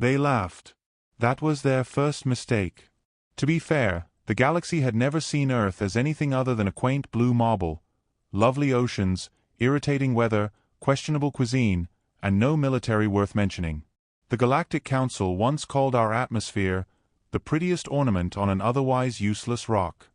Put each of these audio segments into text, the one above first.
They laughed. That was their first mistake. To be fair, the galaxy had never seen Earth as anything other than a quaint blue marble, lovely oceans, irritating weather, questionable cuisine, and no military worth mentioning. The Galactic Council once called our atmosphere the prettiest ornament on an otherwise useless rock.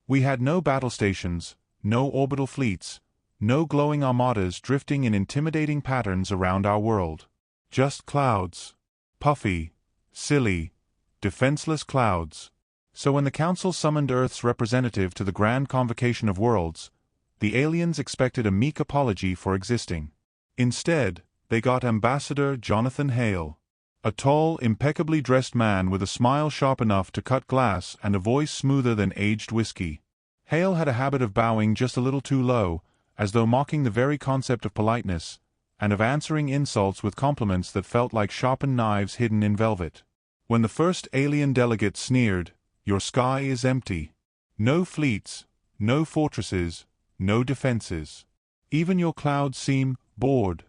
We had no battle stations, no orbital fleets, no glowing armadas drifting in intimidating patterns around our world. Just clouds. Puffy, silly, defenseless clouds. So when the Council summoned Earth's representative to the Grand Convocation of Worlds, the aliens expected a meek apology for existing. Instead, they got Ambassador Jonathan Hale, a tall, impeccably dressed man with a smile sharp enough to cut glass and a voice smoother than aged whiskey. Hale had a habit of bowing just a little too low, as though mocking the very concept of politeness, and of answering insults with compliments that felt like sharpened knives hidden in velvet. When the first alien delegate sneered, "Your sky is empty. No fleets, no fortresses, no defenses. Even your clouds seem bored,"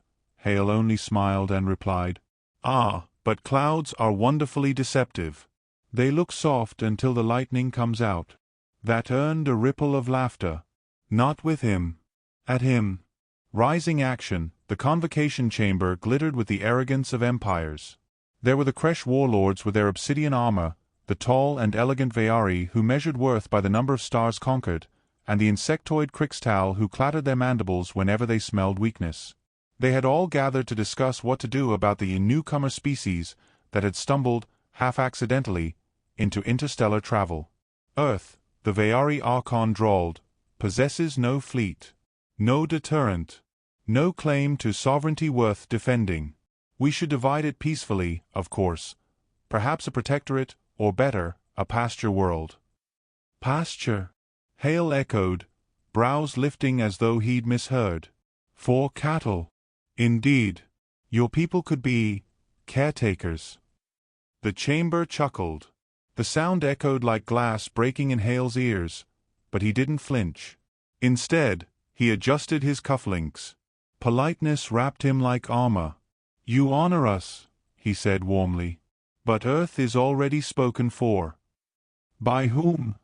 Hale only smiled and replied, "Ah, but clouds are wonderfully deceptive. They look soft until the lightning comes out." That earned a ripple of laughter. Not with him. At him. Rising action, the convocation chamber glittered with the arrogance of empires. There were the Kresh warlords with their obsidian armor, the tall and elegant Veari who measured worth by the number of stars conquered, and the insectoid Krixtal who clattered their mandibles whenever they smelled weakness. They had all gathered to discuss what to do about the newcomer species that had stumbled, half-accidentally, into interstellar travel. Earth, the Veari Archon drawled, possesses no fleet, no deterrent, no claim to sovereignty worth defending. We should divide it peacefully, of course. Perhaps a protectorate, or better, a pasture world. Pasture? Hale echoed, brows lifting as though he'd misheard. For cattle. Indeed. Your people could be caretakers. The chamber chuckled. The sound echoed like glass breaking in Hale's ears, but he didn't flinch. Instead, he adjusted his cufflinks. Politeness wrapped him like armor. "You honor us," he said warmly. "But Earth is already spoken for." "By whom?"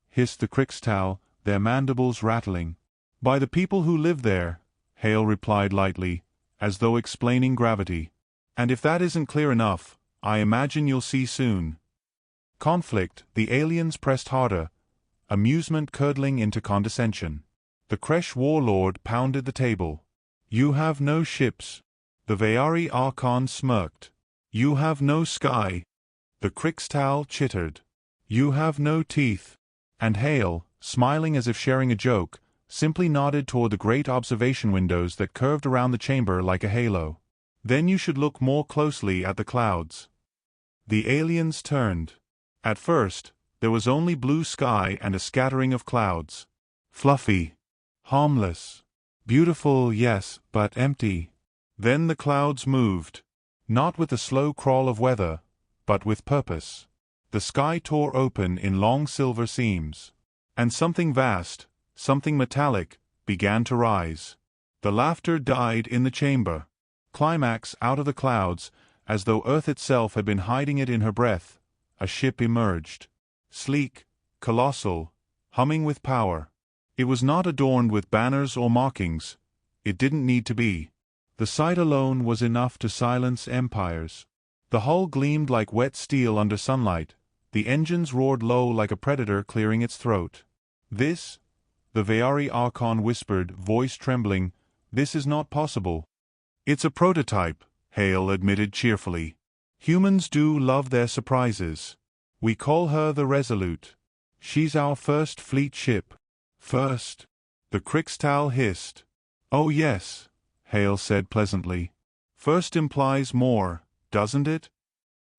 hissed the Krixtal, their mandibles rattling. "By the people who live there," Hale replied lightly, as though explaining gravity. "And if that isn't clear enough, I imagine you'll see soon." Conflict, the aliens pressed harder, amusement curdling into condescension. The Kresh warlord pounded the table. "You have no ships." The Veari Archon smirked. "You have no sky." The Krixtal chittered. "You have no teeth." And Hale, smiling as if sharing a joke, simply nodded toward the great observation windows that curved around the chamber like a halo. "Then you should look more closely at the clouds." The aliens turned. At first, there was only blue sky and a scattering of clouds. Fluffy. Harmless. Beautiful, yes, but empty. Then the clouds moved. Not with the slow crawl of weather, but with purpose. The sky tore open in long silver seams. And something vast, something metallic, began to rise. The laughter died in the chamber. Climax out of the clouds, as though Earth itself had been hiding it in her breath, a ship emerged. Sleek, colossal, humming with power. It was not adorned with banners or markings. It didn't need to be. The sight alone was enough to silence empires. The hull gleamed like wet steel under sunlight. The engines roared low like a predator clearing its throat. "This?" the Veari Archon whispered, voice trembling. "This is not possible." "It's a prototype," Hale admitted cheerfully. "Humans do love their surprises. We call her the Resolute. She's our first fleet ship." "First?" the Krixtal hissed. "Oh yes," Hale said pleasantly. "First implies more, doesn't it?"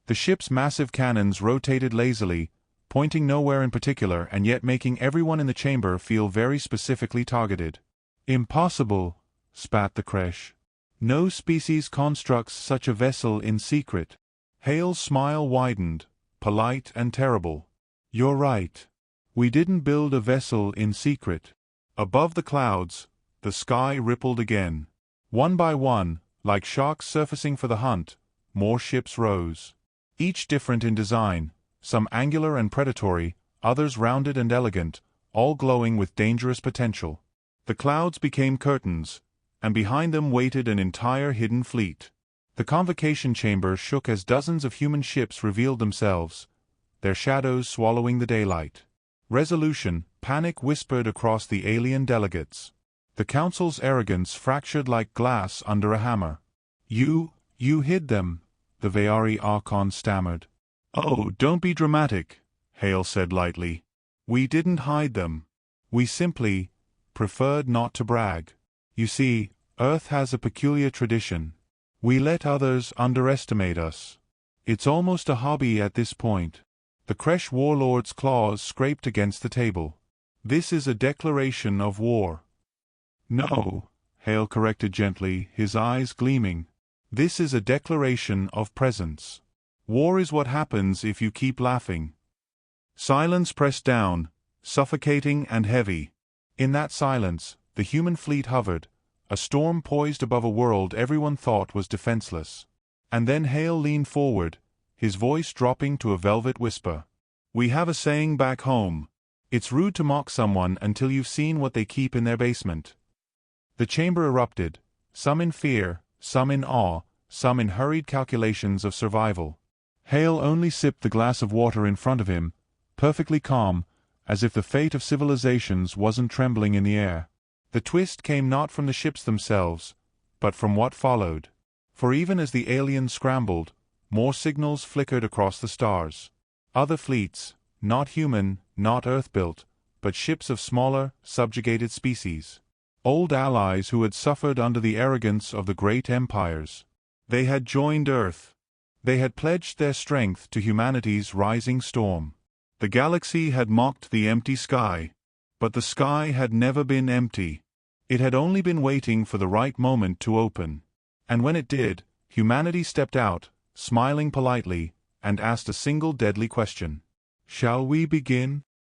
The ship's massive cannons rotated lazily, pointing nowhere in particular and yet making everyone in the chamber feel very specifically targeted. "Impossible," spat the Kresh. "No species constructs such a vessel in secret." Hale's smile widened, polite and terrible. "You're right. We didn't build a vessel in secret." Above the clouds, the sky rippled again. One by one, like sharks surfacing for the hunt, more ships rose. Each different in design, some angular and predatory, others rounded and elegant, all glowing with dangerous potential. The clouds became curtains, and behind them waited an entire hidden fleet. The convocation chamber shook as dozens of human ships revealed themselves, their shadows swallowing the daylight. Resolution, panic whispered across the alien delegates. The council's arrogance fractured like glass under a hammer. You hid them," the Veari Archon stammered. "Oh, don't be dramatic," Hale said lightly. "We didn't hide them. We simply preferred not to brag. You see, Earth has a peculiar tradition. We let others underestimate us. It's almost a hobby at this point." The Kresh warlord's claws scraped against the table. "This is a declaration of war." "No," Hale corrected gently, his eyes gleaming. "This is a declaration of presence. War is what happens if you keep laughing." Silence pressed down, suffocating and heavy. In that silence, the human fleet hovered, a storm poised above a world everyone thought was defenseless. And then Hale leaned forward, his voice dropping to a velvet whisper. "We have a saying back home. It's rude to mock someone until you've seen what they keep in their basement." The chamber erupted, some in fear, some in awe, some in hurried calculations of survival. Hale only sipped the glass of water in front of him, perfectly calm, as if the fate of civilizations wasn't trembling in the air. The twist came not from the ships themselves, but from what followed. For even as the aliens scrambled, more signals flickered across the stars. Other fleets, not human, not Earth-built, but ships of smaller, subjugated species. Old allies who had suffered under the arrogance of the great empires. They had joined Earth. They had pledged their strength to humanity's rising storm. The galaxy had mocked the empty sky, but the sky had never been empty. It had only been waiting for the right moment to open. And when it did, humanity stepped out, smiling politely, and asked a single deadly question. "Shall we begin?"